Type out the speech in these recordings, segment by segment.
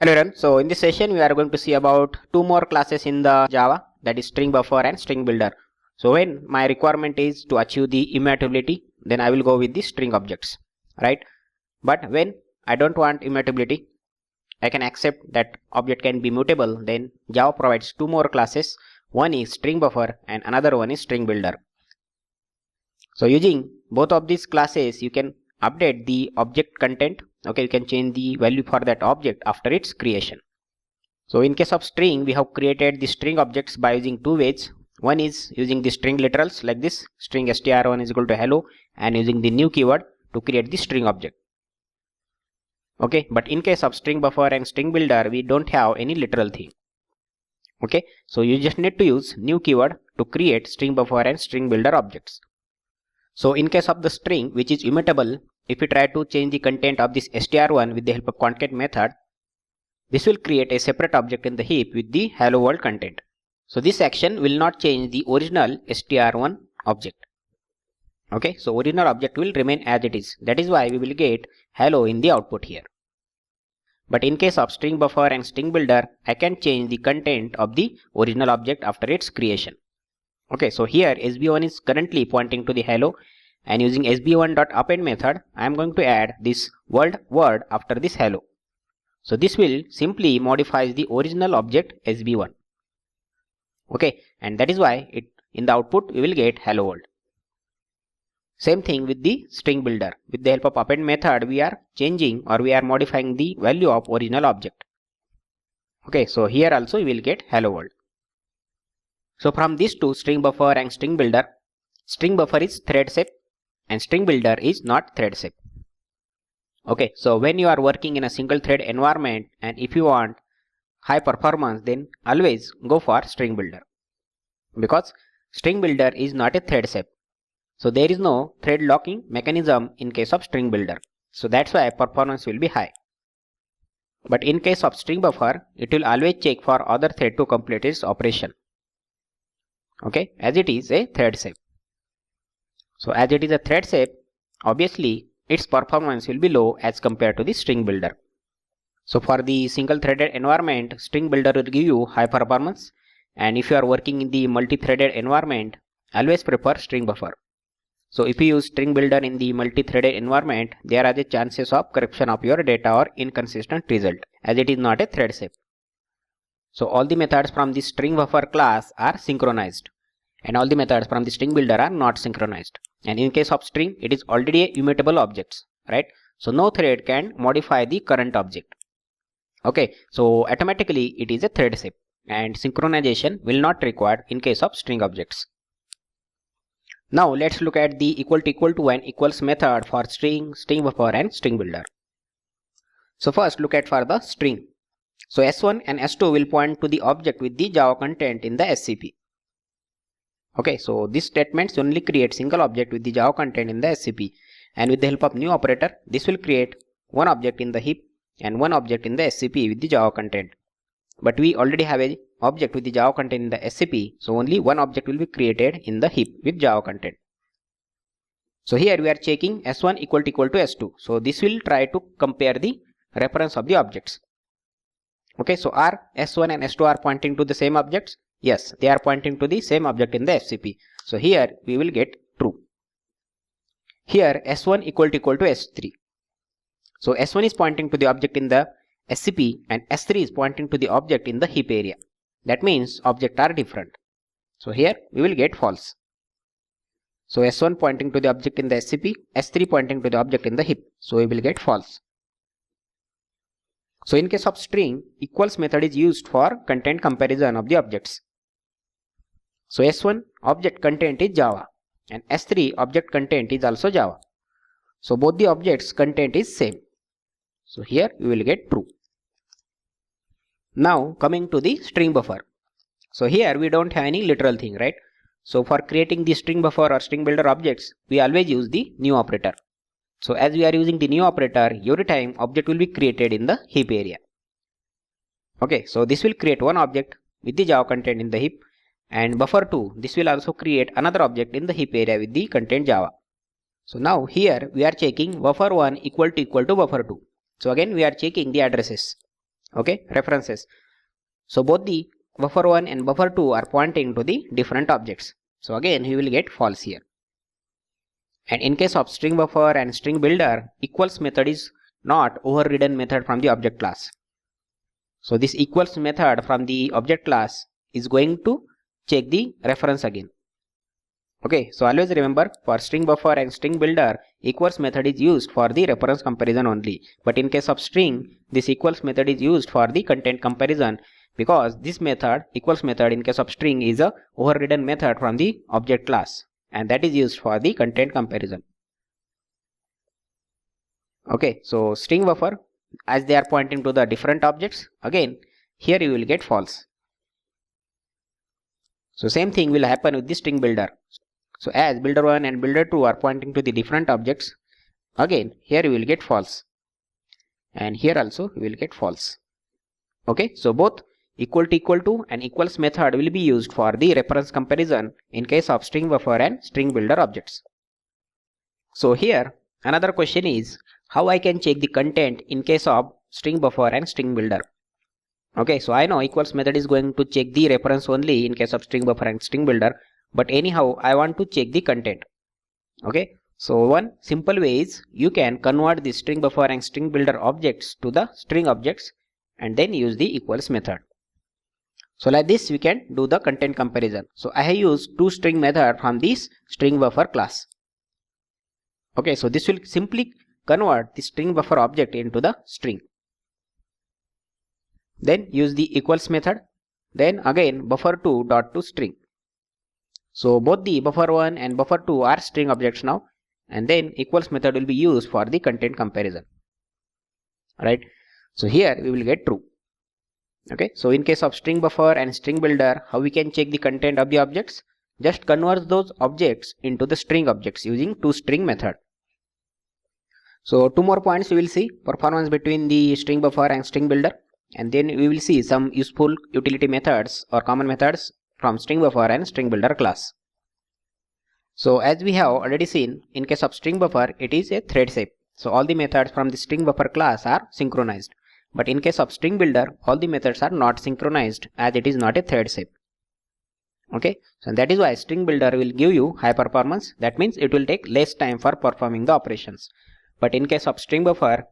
Hello everyone. So in this session we are going to see about two more classes in the Java, that is StringBuffer and StringBuilder. So when my requirement is to achieve the immutability, then I will go with the string objects, right? But when I don't want immutability, I can accept that object can be mutable, then Java provides two more classes. One is StringBuffer and another one is StringBuilder. So using both of these classes you can update the object content. Okay, you can change the value for that object after its creation. So in case of string, we have created the string objects by using two ways. One is using the string literals like this, string str1 is equal to hello, and using the new keyword to create the string object. Okay, but in case of StringBuffer and StringBuilder, we don't have any literal thing. Okay, so you just need to use new keyword to create StringBuffer and StringBuilder objects. So in case of the string, which is immutable, if we try to change the content of this str1 with the help of concat method, this will create a separate object in the heap with the hello world content. So this action will not change the original str1 object. Okay, so original object will remain as it is. That is why we will get hello in the output here. But in case of StringBuffer and StringBuilder, I can change the content of the original object after its creation. Okay, so here sb1 is currently pointing to the hello, and using sb1.append method, I am going to add this word after this hello. So this will simply modify the original object sb1. Okay, and that is why in the output we will get hello world. Same thing with the string builder. With the help of append method, we are changing or we are modifying the value of original object. Okay, so here also we will get hello world. So from these two, StringBuffer and StringBuilder, StringBuffer is thread safe and StringBuilder is not thread safe. Okay, so when you are working in a single thread environment and if you want high performance, then always go for StringBuilder, because StringBuilder is not a thread safe. So there is no thread locking mechanism in case of StringBuilder. So that's why performance will be high. But in case of StringBuffer, it will always check for other thread to complete its operation. Okay, as it is a thread safe. So as it is a thread safe, obviously its performance will be low as compared to the StringBuilder. So for the single threaded environment, StringBuilder will give you high performance, and if you are working in the multi-threaded environment, always prefer StringBuffer. So if you use StringBuilder in the multi-threaded environment, there are the chances of corruption of your data or inconsistent result, as it is not a thread safe. So all the methods from the StringBuffer class are synchronized, and all the methods from the StringBuilder are not synchronized. And in case of string, it is already a immutable objects, right? So no thread can modify the current object. Okay, so automatically it is a thread safe, and synchronization will not required in case of string objects. Now let's look at the equal to and equals method for string, StringBuffer and StringBuilder. So first look at for the string. So s1 and s2 will point to the object with the Java content in the SCP. Okay, so these statements only create single object with the Java content in the SCP, and with the help of new operator, this will create one object in the heap and one object in the SCP with the Java content. But we already have a object with the Java content in the SCP, so only one object will be created in the heap with Java content. So here we are checking s1 equal to s2. So this will try to compare the reference of the objects. Okay, so are s1 and s2 are pointing to the same objects? Yes, they are pointing to the same object in the FCP. So here we will get true. Here s1 equal to s3. So s1 is pointing to the object in the SCP and s3 is pointing to the object in the heap area. That means objects are different. So here we will get false. So s1 pointing to the object in the SCP, s3 pointing to the object in the heap. So we will get false. So in case of string, equals method is used for content comparison of the objects. So s1 object content is Java and s3 object content is also Java. So both the objects content is same. So here we will get true. Now coming to the StringBuffer. So here we don't have any literal thing, right? So for creating the StringBuffer or StringBuilder objects, we always use the new operator. So as we are using the new operator, every time object will be created in the heap area. Okay, so this will create one object with the Java content in the heap, and buffer2, this will also create another object in the heap area with the content Java. So now here we are checking buffer1 equal to buffer2. So again we are checking the addresses. Okay, references. So both the buffer1 and buffer2 are pointing to the different objects. So again he will get false here. And in case of StringBuffer and StringBuilder, equals method is not overridden method from the object class. So this equals method from the object class is going to check the reference again. Okay, so always remember, for StringBuffer and StringBuilder, equals method is used for the reference comparison only. But in case of string, this equals method is used for the content comparison, because this method, equals method, in case of string is a overridden method from the object class, and that is used for the content comparison. Okay, so StringBuffer, as they are pointing to the different objects, again here you will get false. So same thing will happen with the StringBuilder. So as builder1 and builder2 are pointing to the different objects, again here you will get false, and here also you will get false. Okay, so both equal to and equals method will be used for the reference comparison in case of StringBuffer and StringBuilder objects. So here another question is how I can check the content in case of StringBuffer and StringBuilder. Okay, so I know equals method is going to check the reference only in case of StringBuffer and StringBuilder, but anyhow I want to check the content. Okay, so one simple way is you can convert the StringBuffer and StringBuilder objects to the string objects and then use the equals method. So like this we can do the content comparison. So I have used toString method from this StringBuffer class. Okay, so this will simply convert the StringBuffer object into the string. Then use the equals method. Then again buffer2 dot to string. So both the buffer1 and buffer2 are string objects now, and then equals method will be used for the content comparison. Right? So here we will get true. Okay, so in case of StringBuffer and StringBuilder, how we can check the content of the objects? Just convert those objects into the string objects using toString method. So two more points we will see: performance between the StringBuffer and StringBuilder, and then we will see some useful utility methods or common methods from StringBuffer and StringBuilder class. So as we have already seen, in case of StringBuffer it is a thread shape. So all the methods from the StringBuffer class are synchronized. But in case of StringBuilder, all the methods are not synchronized as it is not a thread shape. Okay, so that is why StringBuilder will give you high performance. That means it will take less time for performing the operations. But in case of StringBuffer,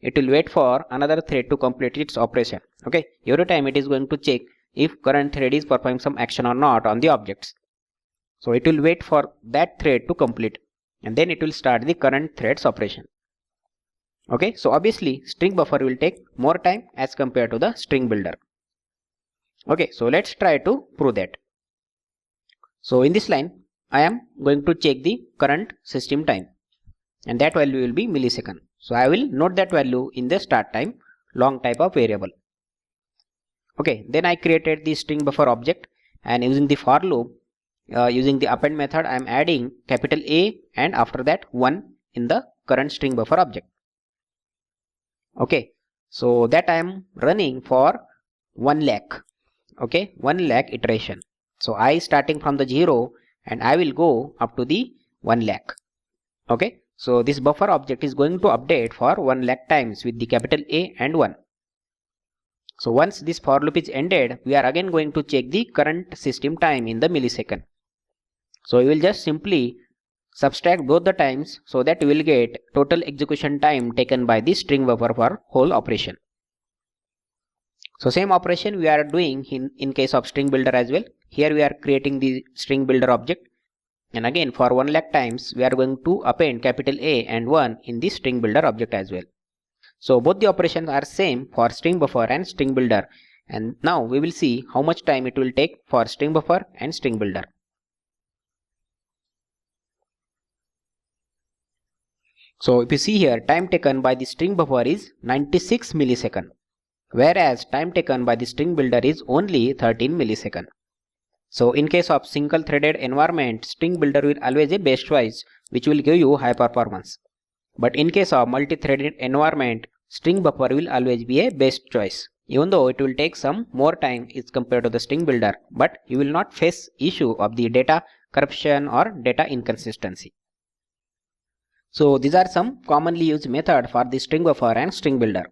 it will wait for another thread to complete its operation. Okay, every time it is going to check if current thread is performing some action or not on the objects. So it will wait for that thread to complete, and then it will start the current thread's operation. Okay, so obviously StringBuffer will take more time as compared to the StringBuilder. Okay, so let's try to prove that. So in this line, I am going to check the current system time, and that value will be millisecond. So I will note that value in the start time long type of variable. Okay, then I created the StringBuffer object, and using the for loop, using the append method, I am adding capital A and after that 1 in the current StringBuffer object. Okay, so that I am running for 1 lakh. Okay, 1 lakh iteration. So I starting from the 0 and I will go up to the 1 lakh. Okay, so this buffer object is going to update for 1 lakh times with the capital A and 1. So once this for loop is ended, we are again going to check the current system time in the millisecond. So we will just simply subtract both the times so that we will get total execution time taken by the StringBuffer for whole operation. So same operation we are doing in case of StringBuilder as well. Here we are creating the StringBuilder object, and again for 1 lakh times we are going to append capital A and 1 in the StringBuilder object as well. So both the operations are same for StringBuffer and StringBuilder, and now we will see how much time it will take for StringBuffer and StringBuilder. So if you see here, time taken by the StringBuffer is 96 millisecond, whereas time taken by the StringBuilder is only 13 millisecond. So in case of single threaded environment, StringBuilder will always a best choice, which will give you high performance. But in case of multi-threaded environment, StringBuffer will always be a best choice, even though it will take some more time as compared to the StringBuilder, but you will not face issue of the data corruption or data inconsistency. So these are some commonly used methods for the StringBuffer and StringBuilder.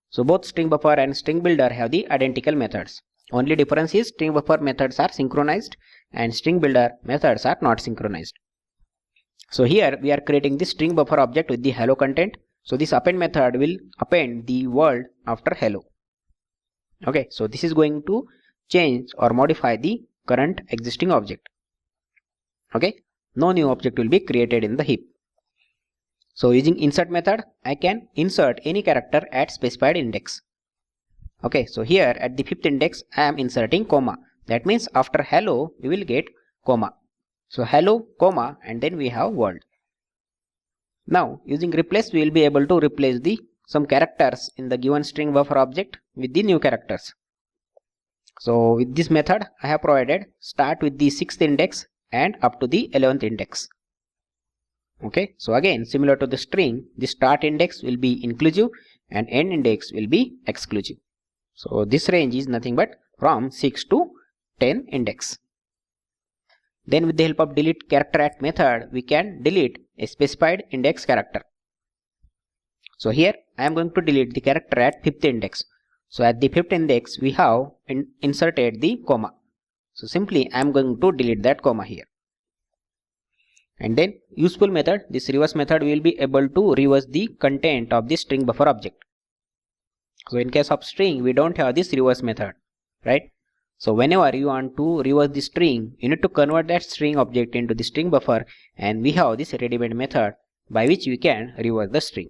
So both StringBuffer and StringBuilder have the identical methods. Only difference is StringBuffer methods are synchronized and StringBuilder methods are not synchronized. So here we are creating the StringBuffer object with the hello content. So this append method will append the world after hello. Okay, so this is going to change or modify the current existing object. Okay, no new object will be created in the heap. So using insert method, I can insert any character at specified index. Okay, so here at the 5th index, I am inserting comma. That means after hello, we will get comma. So hello, comma, and then we have world. Now using replace, we will be able to replace some characters in the given StringBuffer object with the new characters. So with this method, I have provided start with the 6th index and up to the 11th index. Okay, so again similar to the string, the start index will be inclusive and end index will be exclusive. So this range is nothing but from 6 to 10 index. Then with the help of delete character at method, we can delete a specified index character. So here I am going to delete the character at 5th index. So at the 5th index we have inserted the comma. So simply I am going to delete that comma here. And then useful method, this reverse method will be able to reverse the content of the StringBuffer object. So in case of string, we don't have this reverse method, right? So whenever you want to reverse the string, you need to convert that string object into the StringBuffer, and we have this ready-made method by which we can reverse the string.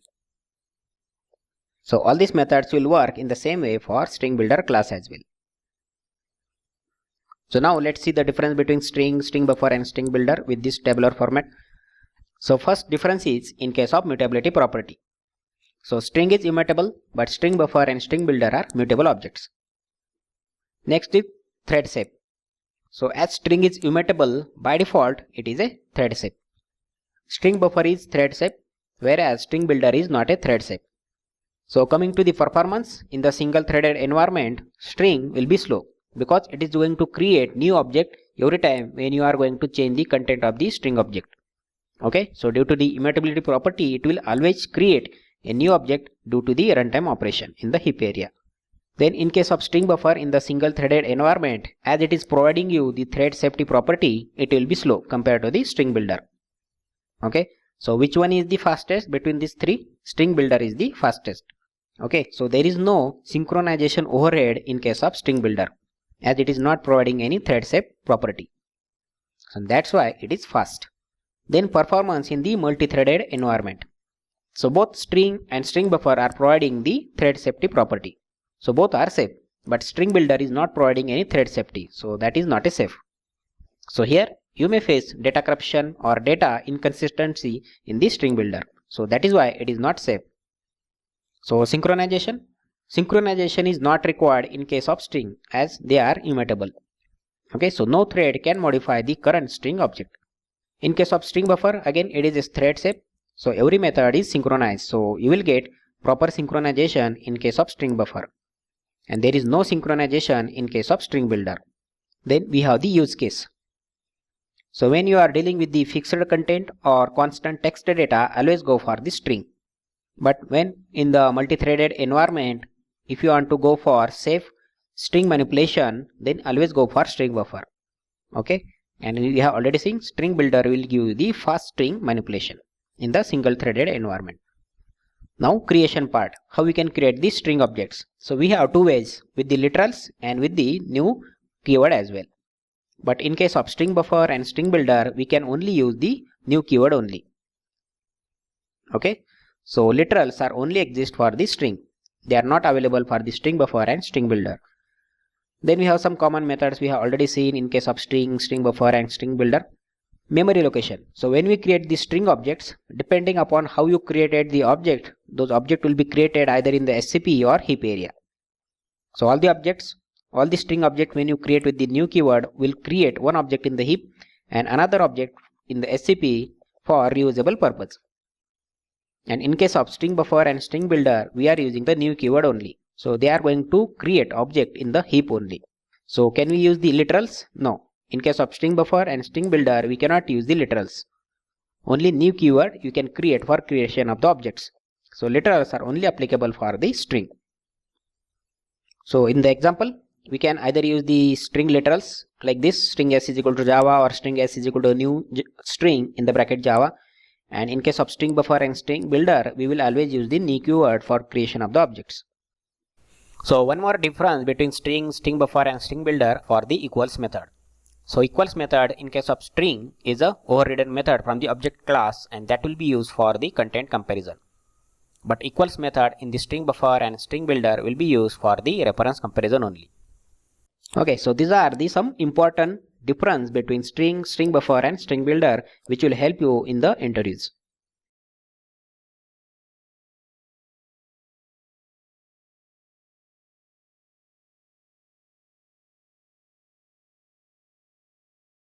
So all these methods will work in the same way for StringBuilder class as well. So now let's see the difference between string, StringBuffer and StringBuilder with this tabular format. So first difference is in case of mutability property. So string is immutable, but StringBuffer and StringBuilder are mutable objects. Next is thread shape. So as string is immutable, by default it is a thread shape. StringBuffer is thread shape, whereas StringBuilder is not a thread shape. So coming to the performance, in the single threaded environment, string will be slow, because it is going to create new object every time when you are going to change the content of the string object. Okay, so due to the immutability property, it will always create a new object due to the runtime operation in the heap area. Then in case of StringBuffer in the single threaded environment, as it is providing you the thread safety property, it will be slow compared to the StringBuilder. Okay, so which one is the fastest between these three? StringBuilder is the fastest. Okay, so there is no synchronization overhead in case of StringBuilder, as it is not providing any thread shape property. So that's why it is fast. Then performance in the multi-threaded environment. So both string and StringBuffer are providing the thread safety property. So both are safe, but StringBuilder is not providing any thread safety, so that is not a safe. So here you may face data corruption or data inconsistency in the StringBuilder. So that is why it is not safe. So synchronization. Synchronization is not required in case of string, as they are immutable. Okay, so no thread can modify the current string object. In case of StringBuffer, again it is a thread shape, so every method is synchronized. So you will get proper synchronization in case of StringBuffer, and there is no synchronization in case of StringBuilder. Then we have the use case. So when you are dealing with the fixed content or constant text data, always go for the string. But when in the multi-threaded environment, if you want to go for safe string manipulation, then always go for StringBuffer. Okay, and we have already seen StringBuilder will give you the fast string manipulation in the single threaded environment. Now creation part, how we can create the string objects. So we have two ways, with the literals and with the new keyword as well. But in case of StringBuffer and StringBuilder, we can only use the new keyword only. Okay, so literals are only exist for the string. They are not available for the StringBuffer and StringBuilder. Then we have some common methods we have already seen in case of string, StringBuffer and StringBuilder. Memory location. So when we create the string objects, depending upon how you created the object, those objects will be created either in the SCP or heap area. So all the objects, all the string object when you create with the new keyword will create one object in the heap and another object in the SCP for reusable purpose. And in case of StringBuffer and StringBuilder, we are using the new keyword only. So they are going to create object in the heap only. So can we use the literals? No. In case of StringBuffer and StringBuilder, we cannot use the literals. Only new keyword you can create for creation of the objects. So literals are only applicable for the string. So in the example, we can either use the string literals like this, string s is equal to Java, or string s is equal to new string in the bracket Java. And in case of StringBuffer and StringBuilder, we will always use the new keyword for creation of the objects. So one more difference between StringBuffer and StringBuilder for the equals method. So equals method in case of string is a overridden method from the object class, and that will be used for the content comparison. But equals method in the StringBuffer and StringBuilder will be used for the reference comparison only. Okay, so these are the some important difference between StringBuffer and StringBuilder, which will help you in the interviews.